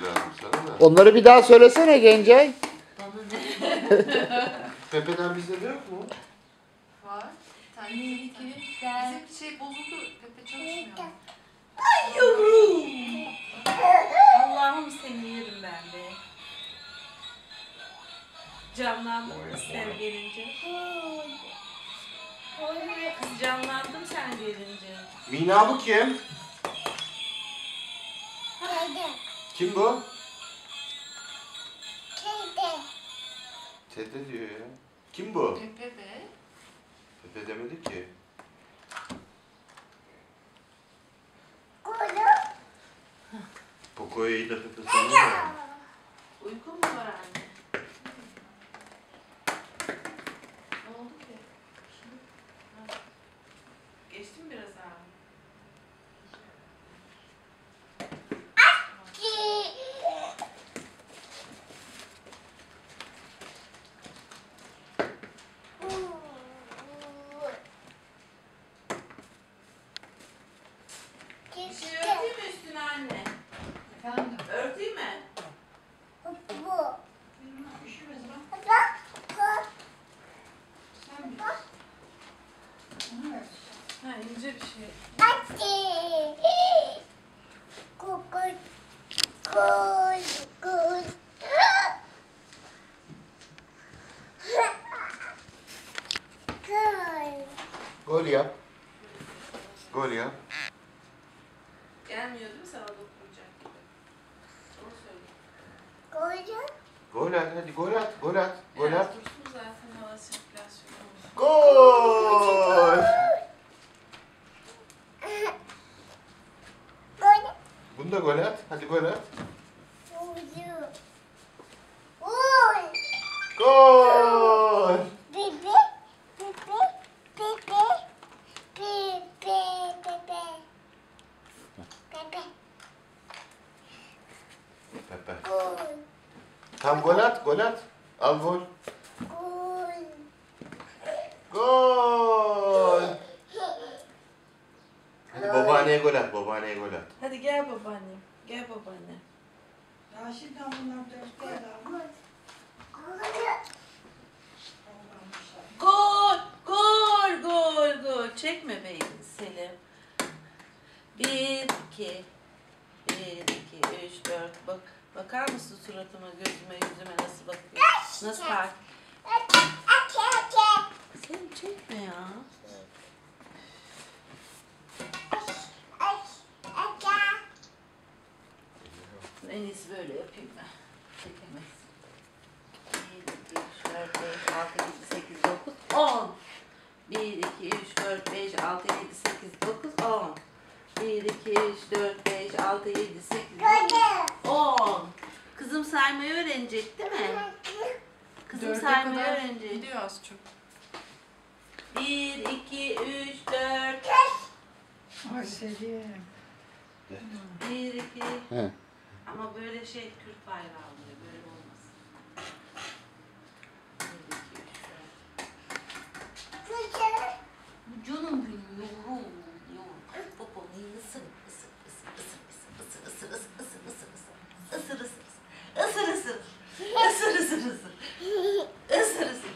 lazım sana da. Onları bir daha söylesene Gencay. Pepe'den bizde de yok mu? Var. Tane bizim şey bozuldu. Pepe çalışmıyor. Ay yavrum. Allah'ım seni yerim ben de. Canlandım kız sen gelince. Kız canlandım sen gelince. Mina bu kim? Kim bu? Tete diyor ya. Kim bu? Pepe be. Pepe demedi ki. Poco'ya iyi de Pepe sanıyor ya. Uykun mu var anne? Ne oldu ki? Geçti mi biraz abi? Bir şey örteyim mi üstüne anne? Efendim? Örteyim mi? Üşümez mi? Sen bilirsin. Evet. Ha ince bir şey. Gol yap. Gol yap. Gelmiyor değil mi sana dokunacak gibi? Onu söyle. Gol at hadi gol at. Gol at. Gol Biraz at. dursun zaten hava sirkülasyonu olsun. Gol! Bunu da gol at. Hadi gol at. Gol! Pepe. Tam gol at, gol at. Al gol. Gol! Hadi babaanneye gol at, babaanneye gol at. Hadi gel babaannem. Gel babaannem. Ya şimdi bunlar dörtte adam. Gol! Gol! Gol! Gol! Çekme beyin Selim. 1, 2, 1, 2, 3, 4. Bak, bakar mısın suratıma, gözüme, yüzüme nasıl bakıyor? Nasıl takip? Selim çekme ya. En iyisi böyle yapayım ben. Çekemez. 1, 2, 3, 4, 5, 6, 7, 8, 9, 10. 1, 2, 3, 4, 5, 6, 7, 8, 9, 10. 1, 2, 3, 4, 5, 6, 7, 8, 9, 10. Kızım saymayı öğrenecek değil mi? Kızım Dörde saymayı kadar öğrenecek. gidiyor az çok. 1, 2, 3, 4. Ay seveyim. 1, 2. He. Ama böyle şey Kürt bayrağı oluyor. Böyle olmaz. 1, 2, 3, 4. Canım benim yavrum. Babam ısır ısır ısır ısır ısır ısır ısır ısır ısır ısır ısır ısır ısır ısır ısır ısır ısır ısır ısır.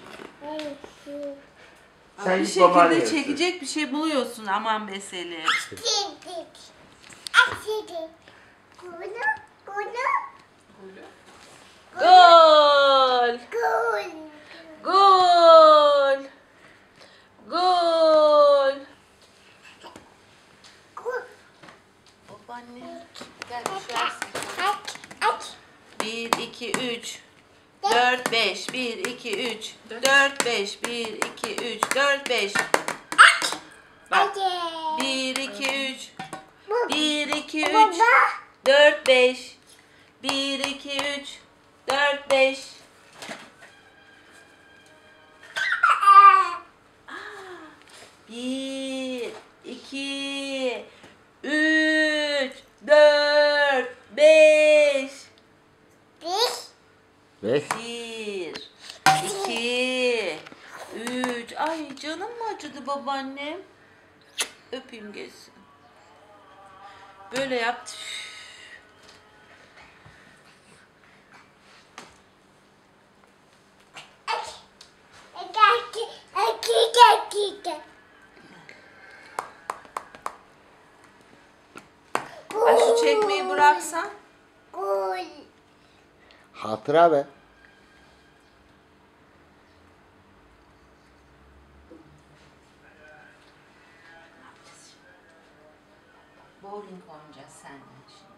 Sen Bir git babaanneye şekilde ısır. çekecek bir şey buluyorsun aman be Selim. Gol! Gol! Gol! Babaanne gel düşersin. 1, 2, 3, 4, 5. 1, 2, 3, 4, 5. 1, 2, 3, 4, 5. Bak. 1, 2, 3. 1, 2, 3, 4, 5. 1, 2, 3, 4, 5. 1, 2, 3, 4, 5. 5. 1, 2, 3. Ay canım mı acıdı babaannem? Öpeyim geçsin. Böyle yaptı. bıraksan? Hatıra be. Bowling oynayacağız seninle şimdi.